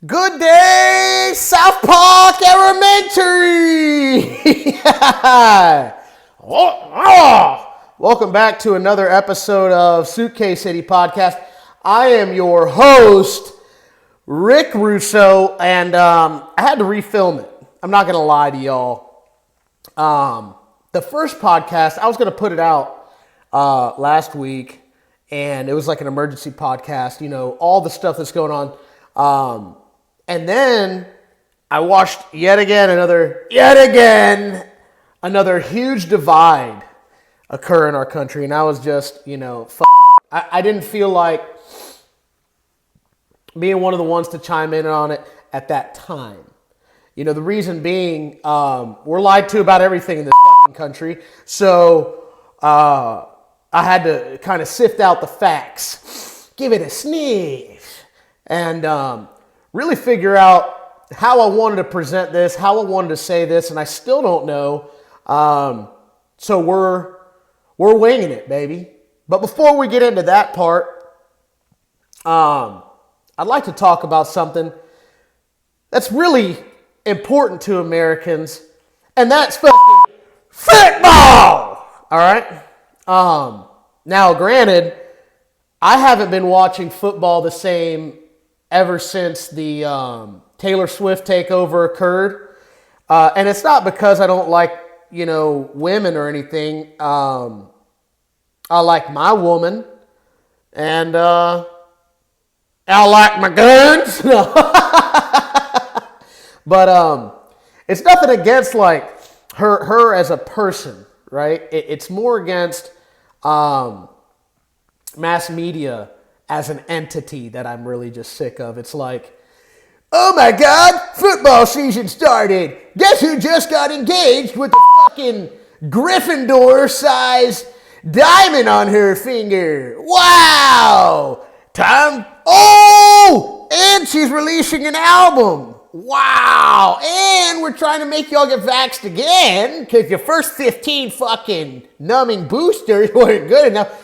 Good day, South Park Elementary! Welcome back to another episode of Suitcase City Podcast. I am your host, Rick Russo, and I had to refilm it. I'm not going to lie to y'all. The first podcast, I was going to put it out last week, and it was like an emergency podcast, you know, all the stuff that's going on. And then I watched yet again another huge divide occur in our country. And I was just, I didn't feel like being one of the ones to chime in on it at that time. You know, the reason being, we're lied to about everything in this fucking country. So I had to kind of sift out the facts, give it a sniff, and really figure out how I wanted to present this, how I wanted to say this, and I still don't know. So we're winging it, baby. But before we get into that part, I'd like to talk about something that's really important to Americans, and that's fucking football. All right. Now, granted, I haven't been watching football the same ever since the Taylor Swift takeover occurred. And it's not because I don't like, women or anything. I like my woman. And I like my guns. But it's nothing against, like, her as a person, right? It's more against mass media as an entity that I'm really just sick of. It's like, oh my God, football season started. Guess who just got engaged with the fucking Gryffindor-sized diamond on her finger? Wow! And she's releasing an album. Wow! And we're trying to make y'all get vaxxed again because your first 15 fucking numbing boosters weren't good enough.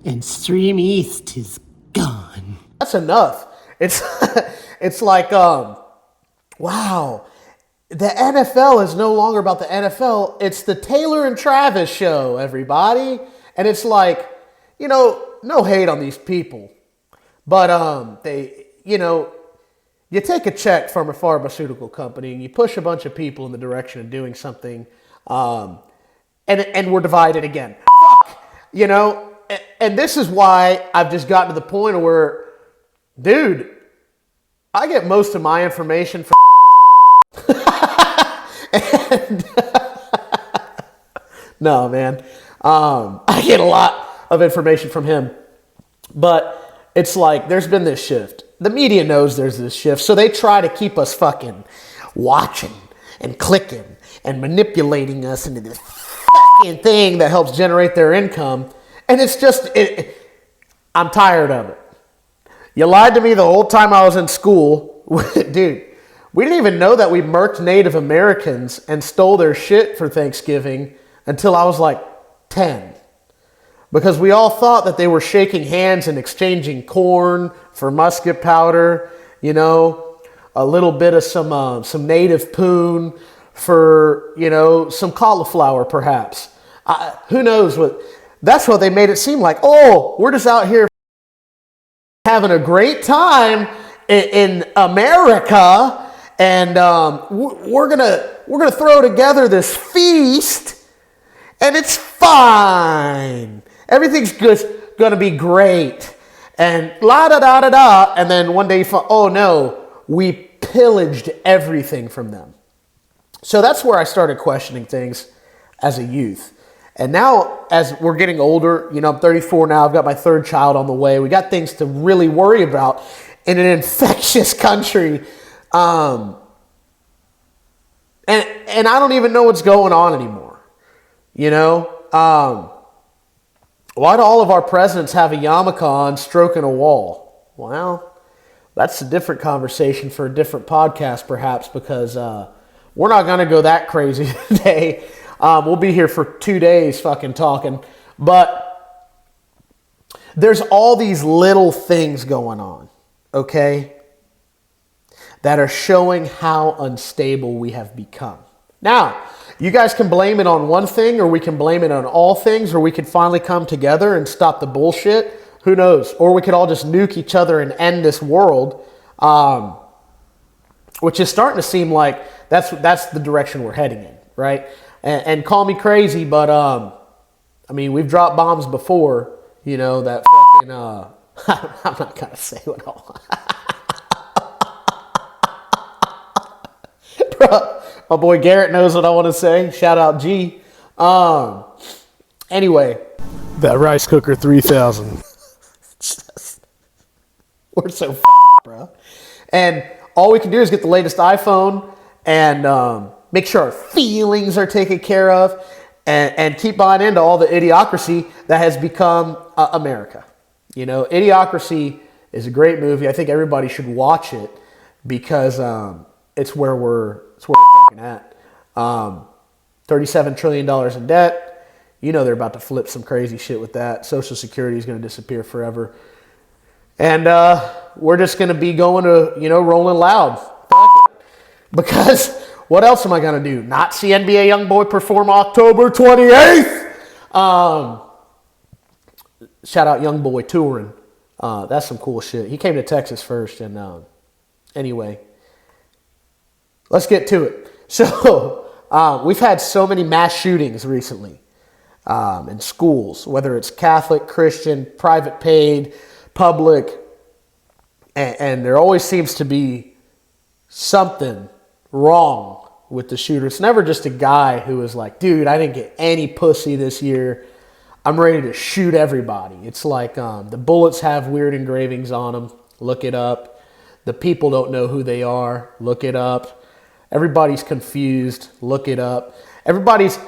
And Stream East is gone. That's enough. It's like, wow. The NFL is no longer about the NFL. It's the Taylor and Travis show, everybody. And it's like, no hate on these people. But, you take a check from a pharmaceutical company and you push a bunch of people in the direction of doing something, and we're divided again. Fuck! And this is why I've just gotten to the point where, dude, I get most of my information from and no, man. I get a lot of information from him. But it's like there's been this shift. The media knows there's this shift, so they try to keep us fucking watching and clicking and manipulating us into this fucking thing that helps generate their income. And it's just, I'm tired of it. You lied to me the whole time I was in school. Dude, we didn't even know that we murked Native Americans and stole their shit for Thanksgiving until I was like 10. Because we all thought that they were shaking hands and exchanging corn for musket powder, a little bit of some native poon for, some cauliflower perhaps. Who knows what... That's what they made it seem like. Oh, we're just out here having a great time in America, and we're gonna throw together this feast, and it's fine. Everything's just gonna be great, and la da da da da. And then one day you find, oh no, we pillaged everything from them. So that's where I started questioning things as a youth. And now, as we're getting older, I'm 34 now, I've got my third child on the way. We got things to really worry about in an infectious country. And I don't even know what's going on anymore. Why do all of our presidents have a yarmulke on stroking a wall? Well, that's a different conversation for a different podcast, perhaps, because we're not going to go that crazy today. We'll be here for 2 days fucking talking. But there's all these little things going on. okay, that are showing how unstable we have become. Now, you guys can blame it on one thing, or we can blame it on all things, or we could finally come together and stop the bullshit. Who knows? Or we could all just nuke each other and end this world, which is starting to seem like that's the direction we're heading in, right? And call me crazy, but I mean, we've dropped bombs before, you know, that fucking, I'm not going to say what I want. Bro, my boy Garrett knows what I want to say. Shout out G. Anyway. That rice cooker 3000. We're so bro. And all we can do is get the latest iPhone and make sure our feelings are taken care of and keep buying into all the idiocracy that has become America. You know, Idiocracy is a great movie. I think everybody should watch it because it's where we're fucking at. $37 trillion in debt. You know they're about to flip some crazy shit with that. Social Security is going to disappear forever. And we're just going to be going to, you know, rolling loud. Fuck it. Because what else am I going to do? Not see NBA YoungBoy perform October 28th? Shout out YoungBoy touring. That's some cool shit. He came to Texas first. And anyway, let's get to it. So we've had so many mass shootings recently in schools, whether it's Catholic, Christian, private paid, public, and there always seems to be something wrong with the shooter. It's never just a guy who is like, dude, I didn't get any pussy this year. I'm ready to shoot everybody. It's like the bullets have weird engravings on them. Look it up. The people don't know who they are. Look it up. Everybody's confused. Look it up. Everybody's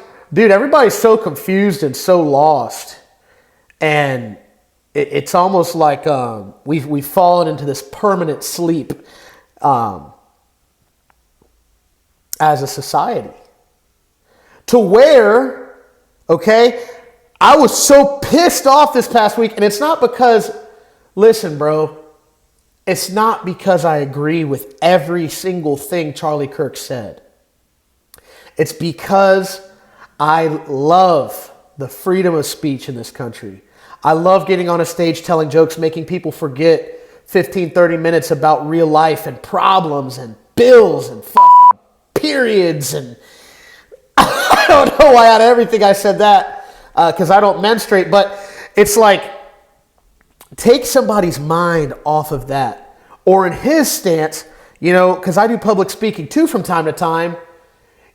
so confused and so lost. And it's almost like we've fallen into this permanent sleep as a society. To where, okay, I was so pissed off this past week, and it's not because, listen, bro, it's not because I agree with every single thing Charlie Kirk said. It's because I love the freedom of speech in this country. I love getting on a stage telling jokes, making people forget 15, 30 minutes about real life and problems and bills and fucking periods. And I don't know why out of everything I said that, because I don't menstruate, but it's like, take somebody's mind off of that. Or in his stance, you know, because I do public speaking too from time to time,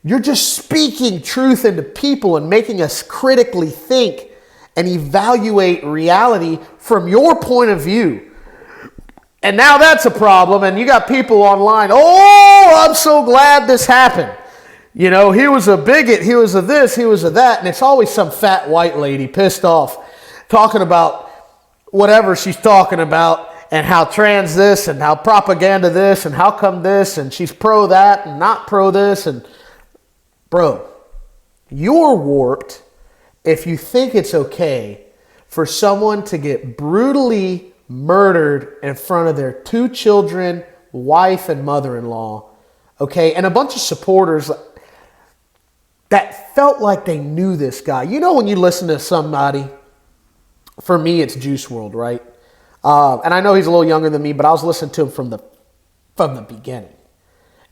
you're just speaking truth into people and making us critically think and evaluate reality from your point of view. And now that's a problem, and you got people online, oh, I'm so glad this happened. You know, he was a bigot, he was a this, he was a that, and it's always some fat white lady pissed off talking about whatever she's talking about and how trans this and how propaganda this and how come this and she's pro that and not pro this. And bro, you're warped if you think it's okay for someone to get brutally murdered in front of their 2 children, wife and mother-in-law, okay, and a bunch of supporters that felt like they knew this guy. You know when you listen to somebody, for me it's Juice WRLD, right? And I know he's a little younger than me, but I was listening to him from the beginning.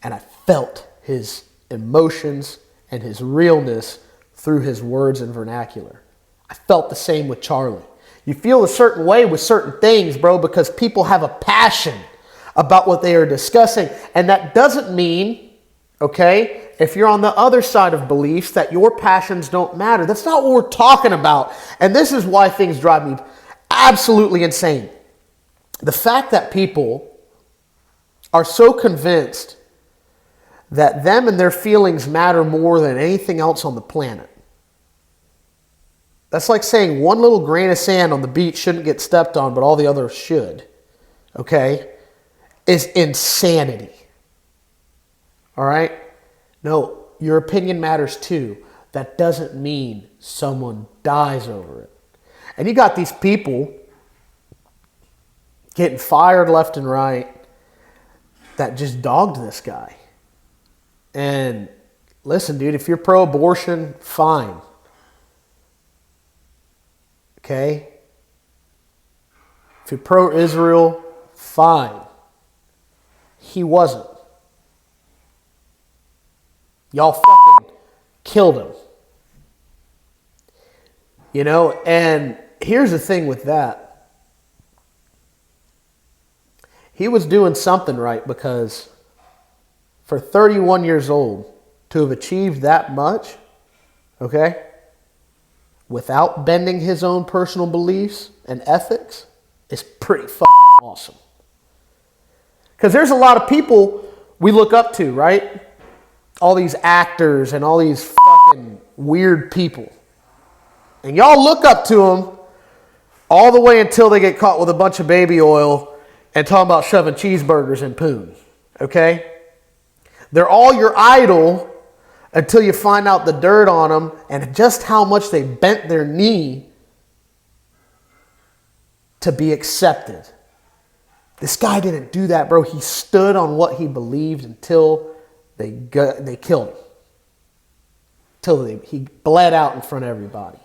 And I felt his emotions and his realness through his words and vernacular. I felt the same with Charlie. You feel a certain way with certain things, bro, because people have a passion about what they are discussing. And that doesn't mean, okay, if you're on the other side of beliefs, that your passions don't matter. That's not what we're talking about. And this is why things drive me absolutely insane. The fact that people are so convinced that them and their feelings matter more than anything else on the planet. That's like saying one little grain of sand on the beach shouldn't get stepped on, but all the others should. Okay? Is insanity. All right? No, your opinion matters too. That doesn't mean someone dies over it. And you got these people getting fired left and right that just dogged this guy. And listen, dude, if you're pro-abortion, fine. Okay? If you're pro-Israel, fine. He wasn't. Y'all fucking killed him. You know, and here's the thing with that. He was doing something right, because for 31 years old to have achieved that much, okay, without bending his own personal beliefs and ethics is pretty fucking awesome. Because there's a lot of people we look up to, right? All these actors and all these fucking weird people. And y'all look up to them all the way until they get caught with a bunch of baby oil and talking about shoving cheeseburgers in poon. Okay? They're all your idol until you find out the dirt on them and just how much they bent their knee to be accepted. This guy didn't do that, bro. He stood on what he believed until they killed him. Until he bled out in front of everybody.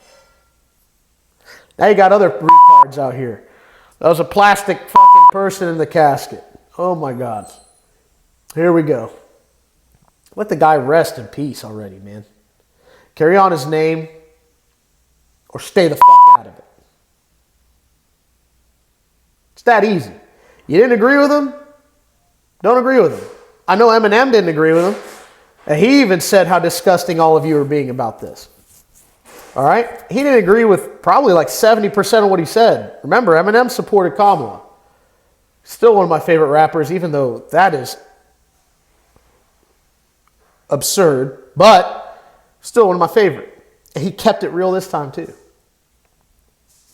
Now you got other retards out here. That was a plastic fucking person in the casket. Oh my God. Here we go. Let the guy rest in peace already, man. Carry on his name or stay the fuck out of it. It's that easy. You didn't agree with him? Don't agree with him. I know Eminem didn't agree with him. And he even said how disgusting all of you are being about this. All right? He didn't agree with probably like 70% of what he said. Remember, Eminem supported Kamala. Still one of my favorite rappers, even though that is absurd, but still one of my favorite. And he kept it real this time too.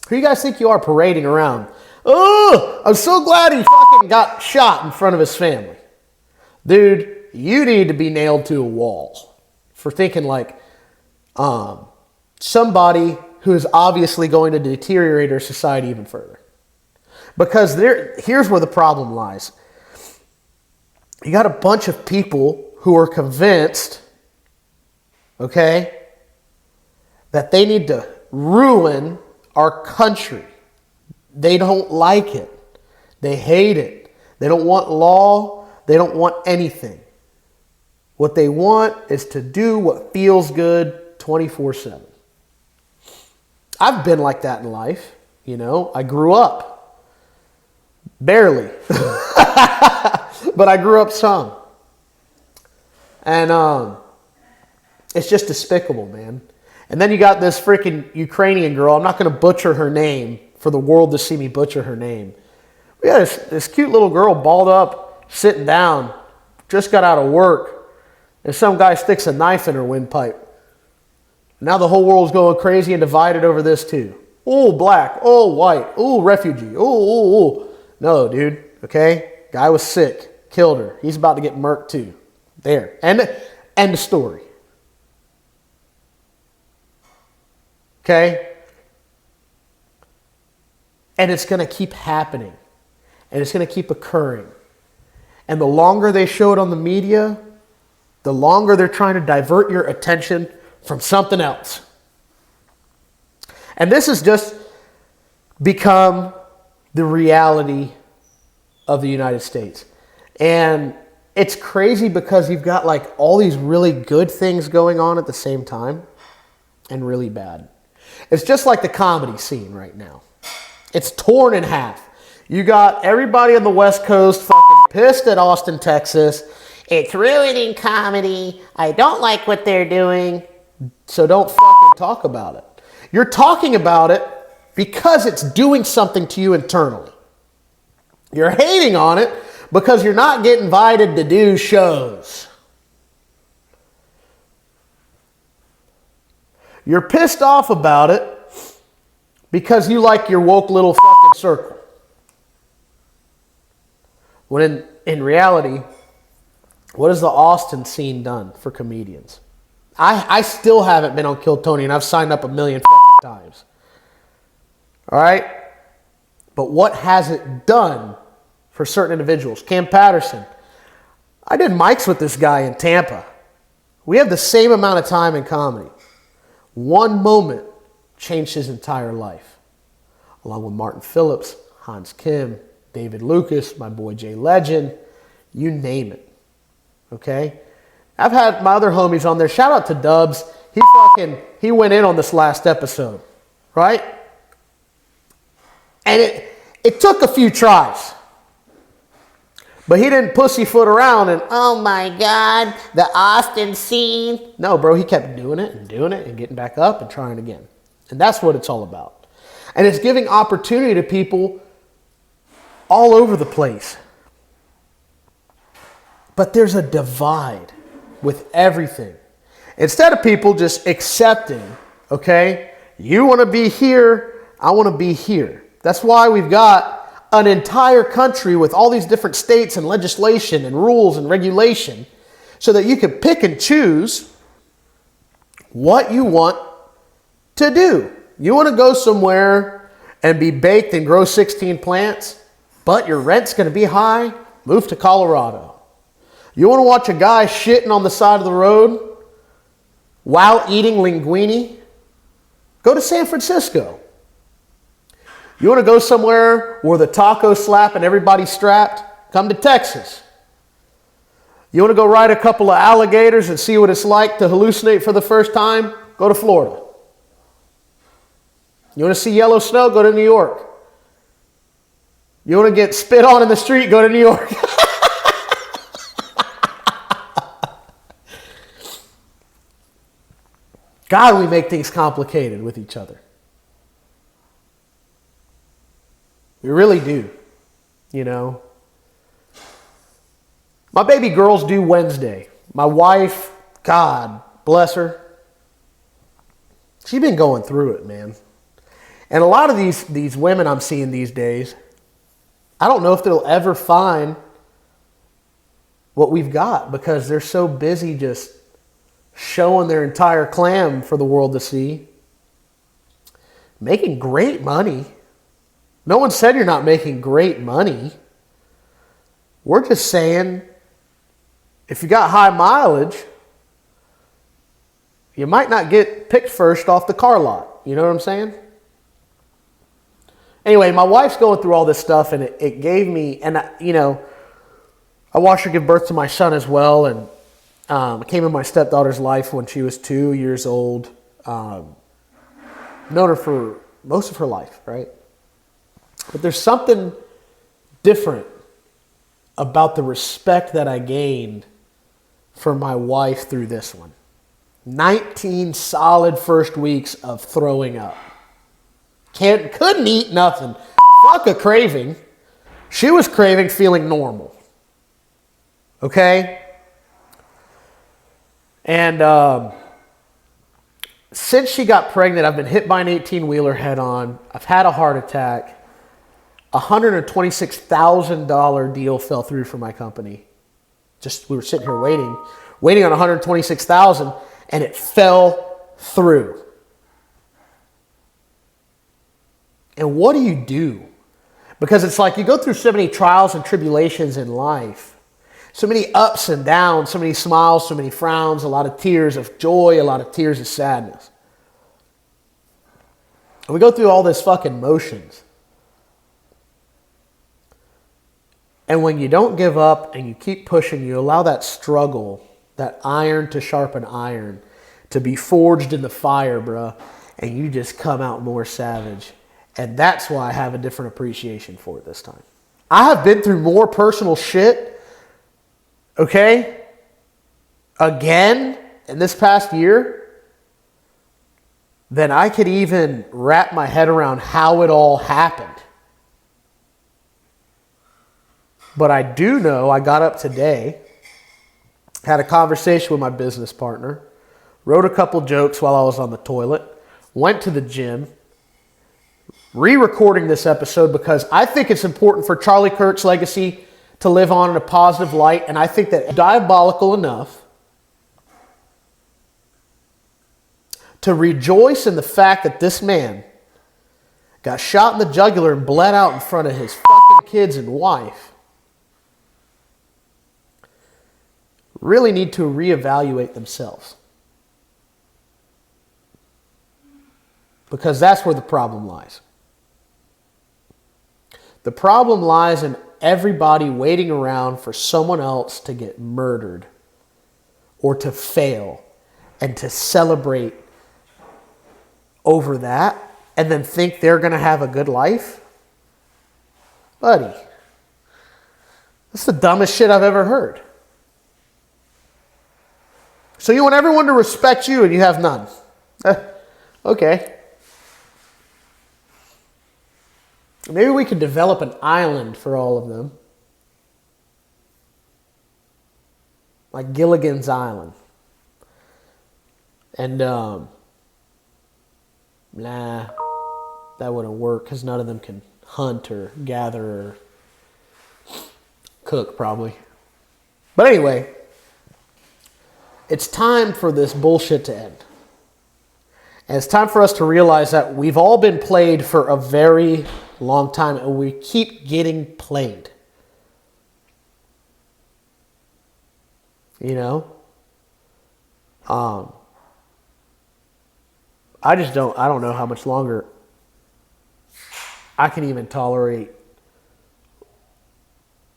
Who you guys think you are parading around? Oh, I'm so glad he fucking got shot in front of his family. Dude, you need to be nailed to a wall for thinking like somebody who is obviously going to deteriorate our society even further. Because here's where the problem lies. You got a bunch of people who are convinced, okay, that they need to ruin our country. They don't like it. They hate it. They don't want law. They don't want anything. What they want is to do what feels good 24/7. I've been like that in life. You know, I grew up. Barely. But I grew up some. And it's just despicable, man. And then you got this freaking Ukrainian girl. I'm not going to butcher her name for the world to see me butcher her name. We got this cute little girl balled up, sitting down, just got out of work, and some guy sticks a knife in her windpipe. Now the whole world's going crazy and divided over this too. Oh, black. Oh, white. Oh, refugee. Oh. No, dude. Okay? Guy was sick. Killed her. He's about to get murked too. There. End of story. Okay? And it's going to keep happening. And it's going to keep occurring. And the longer they show it on the media, the longer they're trying to divert your attention from something else. And this has just become the reality of the United States. And it's crazy because you've got like all these really good things going on at the same time and really bad. It's just like the comedy scene right now. It's torn in half. You got everybody on the West Coast fucking pissed at Austin, Texas. It's ruining comedy. I don't like what they're doing. So don't fucking talk about it. You're talking about it because it's doing something to you internally. You're hating on it because you're not getting invited to do shows. You're pissed off about it because you like your woke little fucking circle. When in reality, what has the Austin scene done for comedians? I still haven't been on Kill Tony, and I've signed up 1 million fucking times. All right? But what has it done for certain individuals? Cam Patterson. I did mics with this guy in Tampa. We have the same amount of time in comedy. One moment changed his entire life. Along with Martin Phillips, Hans Kim, David Lucas, my boy Jay Legend, you name it. Okay? I've had my other homies on there. Shout out to Dubs. He went in on this last episode. Right? And it took a few tries. But he didn't pussyfoot around and, oh my God, the Austin scene. No, bro, he kept doing it and getting back up and trying again. And that's what it's all about. And it's giving opportunity to people all over the place. But there's a divide with everything. Instead of people just accepting, okay, you want to be here, I want to be here. That's why we've got an entire country with all these different states and legislation and rules and regulation so that you can pick and choose what you want to do. You want to go somewhere and be baked and grow 16 plants, but your rent's going to be high? Move to Colorado. You want to watch a guy shitting on the side of the road while eating linguine? Go to San Francisco. You want to go somewhere where the taco slap and everybody's strapped? Come to Texas. You want to go ride a couple of alligators and see what it's like to hallucinate for the first time? Go to Florida. You want to see yellow snow? Go to New York. You want to get spit on in the street? Go to New York. God, we make things complicated with each other. We really do, you know. My baby girl's due Wednesday. My wife, God bless her, she's been going through it, man. And a lot of these women I'm seeing these days, I don't know if they'll ever find what we've got because they're so busy just showing their entire clam for the world to see. Making great money. No one said you're not making great money. We're just saying if you got high mileage, you might not get picked first off the car lot. You know what I'm saying? Anyway, my wife's going through all this stuff, and it gave me, and I watched her give birth to my son as well, and I came in my stepdaughter's life when she was 2 years old. Known her for most of her life, right? But there's something different about the respect that I gained for my wife through this one. 19 solid first weeks of throwing up. Couldn't eat nothing. Fuck a craving. She was craving feeling normal. Okay? And since she got pregnant, I've been hit by an 18-wheeler head on. I've had a heart attack. A $126,000 deal fell through for my company. We were sitting here waiting on $126,000, and it fell through. And what do? Because it's like you go through so many trials and tribulations in life. So many ups and downs, so many smiles, so many frowns, a lot of tears of joy, a lot of tears of sadness. And we go through all this fucking motions. And when you don't give up and you keep pushing, you allow that struggle, that iron to sharpen iron, to be forged in the fire, bruh. And you just come out more savage. And that's why I have a different appreciation for it this time. I have been through more personal shit, okay, again, in this past year, than I could even wrap my head around how it all happened. But I do know I got up today, had a conversation with my business partner, wrote a couple jokes while I was on the toilet, went to the gym, re-recording this episode because I think it's important for Charlie Kirk's legacy to live on in a positive light, and I think that diabolical enough to rejoice in the fact that this man got shot in the jugular and bled out in front of his fucking kids and wife, really need to reevaluate themselves. Because that's where the problem lies. The problem lies in everybody waiting around for someone else to get murdered or to fail and to celebrate over that and then think they're going to have a good life. Buddy, that's the dumbest shit I've ever heard. So you want everyone to respect you and you have none. Okay. Maybe we could develop an island for all of them. Like Gilligan's Island. And, nah, that wouldn't work because none of them can hunt or gather or cook, probably. But anyway, it's time for this bullshit to end. And it's time for us to realize that we've all been played for a very long time, and we keep getting played. You know? I don't know how much longer I can even tolerate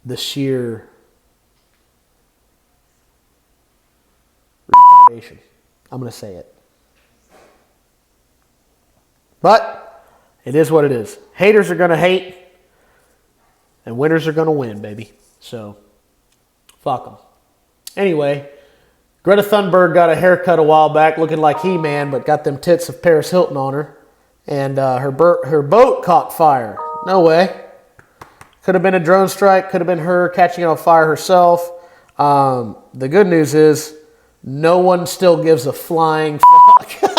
the sheer retardation. I'm going to say it. But it is what it is. Haters are going to hate, and winners are going to win, baby. So, fuck them. Anyway, Greta Thunberg got a haircut a while back looking like He-Man, but got them tits of Paris Hilton on her. And her boat caught fire. No way. Could have been a drone strike. Could have been her catching on fire herself. The good news is no one still gives a flying fuck.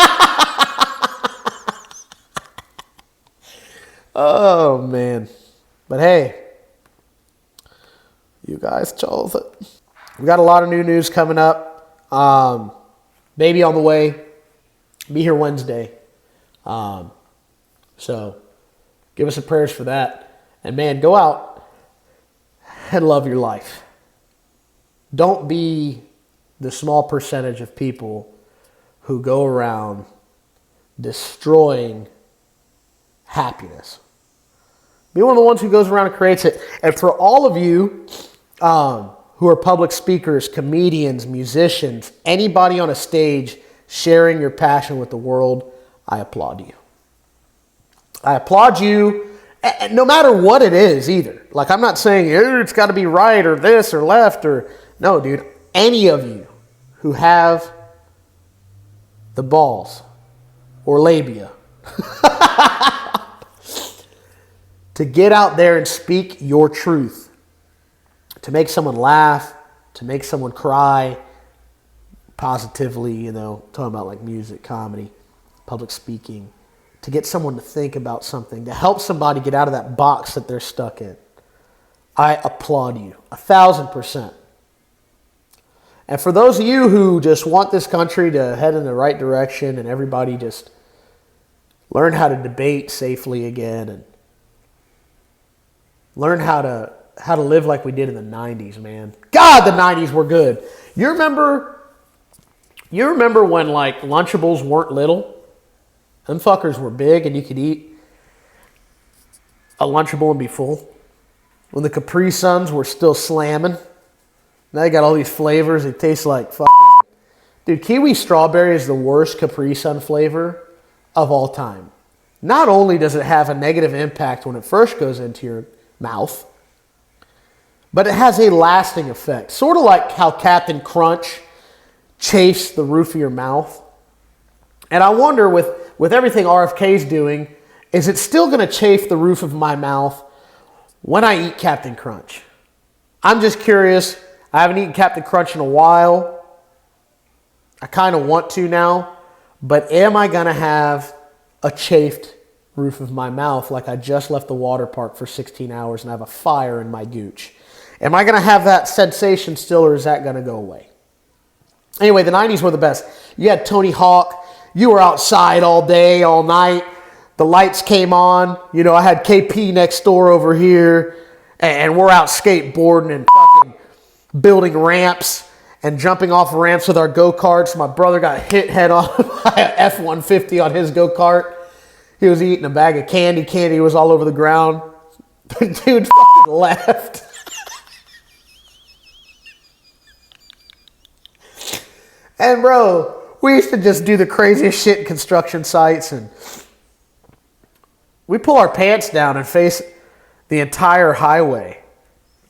Oh, man. But hey, you guys chose it. We got a lot of new news coming up. Baby on the way. Be here Wednesday. So give us some prayers for that. And man, go out and love your life. Don't be the small percentage of people who go around destroying happiness. Be one of the ones who goes around and creates it. And for all of you who are public speakers, comedians, musicians, anybody on a stage sharing your passion with the world, I applaud you. I applaud you, no matter what it is either. Like, I'm not saying it's got to be right or this or left or... No, dude. Any of you who have the balls or labia to get out there and speak your truth, to make someone laugh, to make someone cry positively, you know, talking about like music, comedy, public speaking, to get someone to think about something, to help somebody get out of that box that they're stuck in. I applaud you 1,000%. And for those of you who just want this country to head in the right direction and everybody just learn how to debate safely again and learn how to live like we did in the 90s, man. God, the 90s were good. You remember when like Lunchables weren't little? Them fuckers were big and you could eat a Lunchable and be full. When the Capri Suns were still slamming. Now they got all these flavors. They taste like fucking... Dude, kiwi strawberry is the worst Capri Sun flavor of all time. Not only does it have a negative impact when it first goes into your mouth, but it has a lasting effect. Sort of like how Captain Crunch chafes the roof of your mouth. And I wonder with everything RFK's doing, is it still going to chafe the roof of my mouth when I eat Captain Crunch? I'm just curious. I haven't eaten Captain Crunch in a while. I kind of want to now. But am I going to have a chafed roof of my mouth like I just left the water park for 16 hours and I have a fire in my gooch? Am I going to have that sensation still, or is that going to go away? Anyway, the 90s were the best. You had Tony Hawk. You were outside all day, all night. the lights came on. You know, I had KP next door over here, and we're out skateboarding and fucking building ramps and jumping off ramps with our go-karts. My brother got hit head on by an F-150 on his go-kart. He was eating a bag of candy. Candy was all over the ground. The dude fucking left. And bro, we used to just do the craziest shit in construction sites, and we pull our pants down and face the entire highway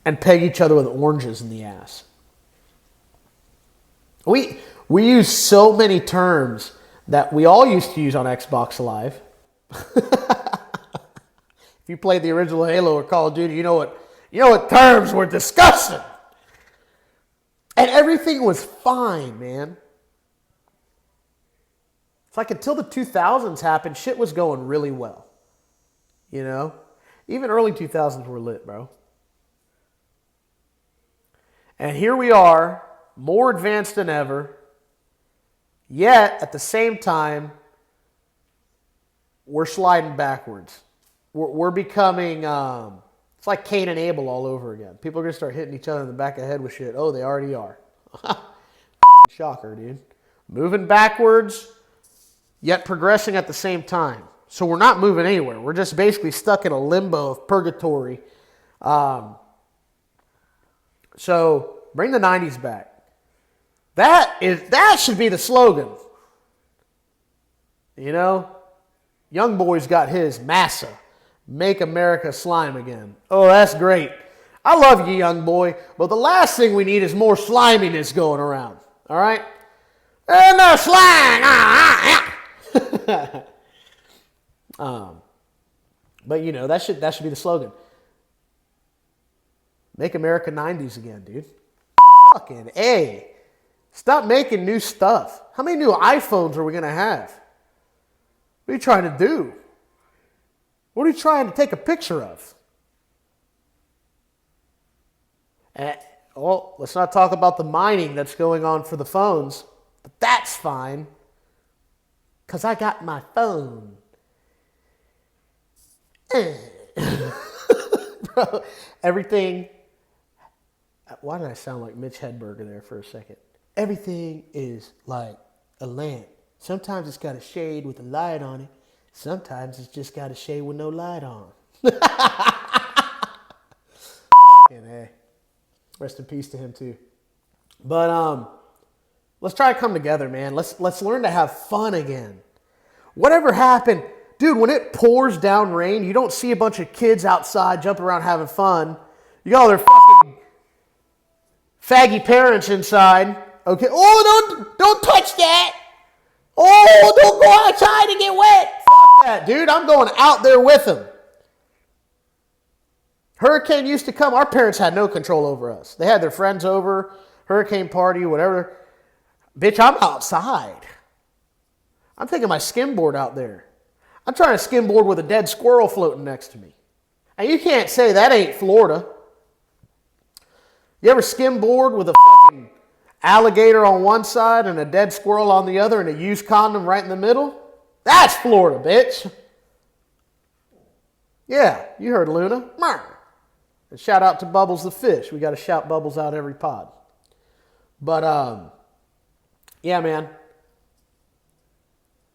and peg each other with oranges in the ass. We use so many terms that we all used to use on Xbox Live. If you played the original Halo or Call of Duty, you know what terms we're discussing. And everything was fine, man. It's like until the 2000s happened, shit was going really well. You know? Even early 2000s were lit, bro. And here we are, more advanced than ever. Yet, at the same time, we're sliding backwards. We're becoming, it's like Cain and Abel all over again. People are going to start hitting each other in the back of the head with shit. Oh, they already are. Shocker, dude. Moving backwards, yet progressing at the same time. So we're not moving anywhere. We're just basically stuck in a limbo of purgatory. So bring the 90s back. That should be the slogan. You know? Young Boy's got his Massa. Make America slime again. Oh, that's great. I love you, Young Boy. But the last thing we need is more sliminess going around. All right? And the slime. But you know, that should be the slogan. Make America 90s again, dude. Fucking A. Stop making new stuff. How many new iPhones are we going to have? What are you trying to do? What are you trying to take a picture of? Well, let's not talk about the mining that's going on for the phones. But that's fine. Because I got my phone. Bro, everything. Why did I sound like Mitch Hedberg there for a second? Everything is like a lamp. Sometimes it's got a shade with a light on it. Sometimes it's just got a shade with no light on. Fucking A. Rest in peace to him too. But let's try to come together, man. Let's learn to have fun again. Whatever happened, dude, when it pours down rain, you don't see a bunch of kids outside jumping around having fun. You got all their fucking faggy parents inside. Okay. Oh, don't touch that. Oh, don't go outside and get wet. Fuck that, dude. I'm going out there with them. Hurricane used to come. Our parents had no control over us. They had their friends over, hurricane party, whatever. Bitch, I'm outside. I'm taking my skimboard out there. I'm trying to skimboard with a dead squirrel floating next to me. And you can't say that ain't Florida. You ever skimboard with a fucking alligator on one side and a dead squirrel on the other and a used condom right in the middle? That's Florida, bitch. Yeah, you heard Luna. And shout out to Bubbles the fish. We got to shout Bubbles out every pod. But, yeah, man.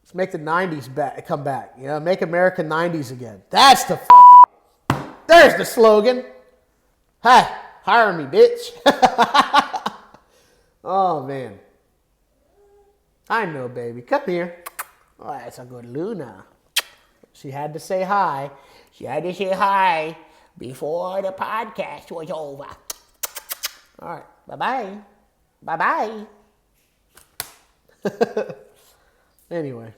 Let's make the 90s come back. You know, make America 90s again. That's the fucking... There's the slogan. Hi, hire me, bitch. Oh, man. I know, baby. Come here. Oh, that's a good Luna. She had to say hi. She had to say hi before the podcast was over. All right. Bye-bye. Bye-bye. Anyway.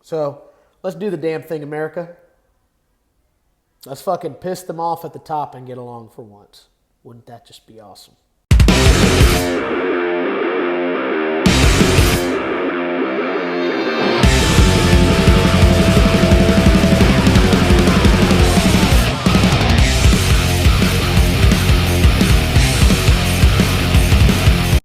So, let's do the damn thing, America. Let's fucking piss them off at the top and get along for once. Wouldn't that just be awesome?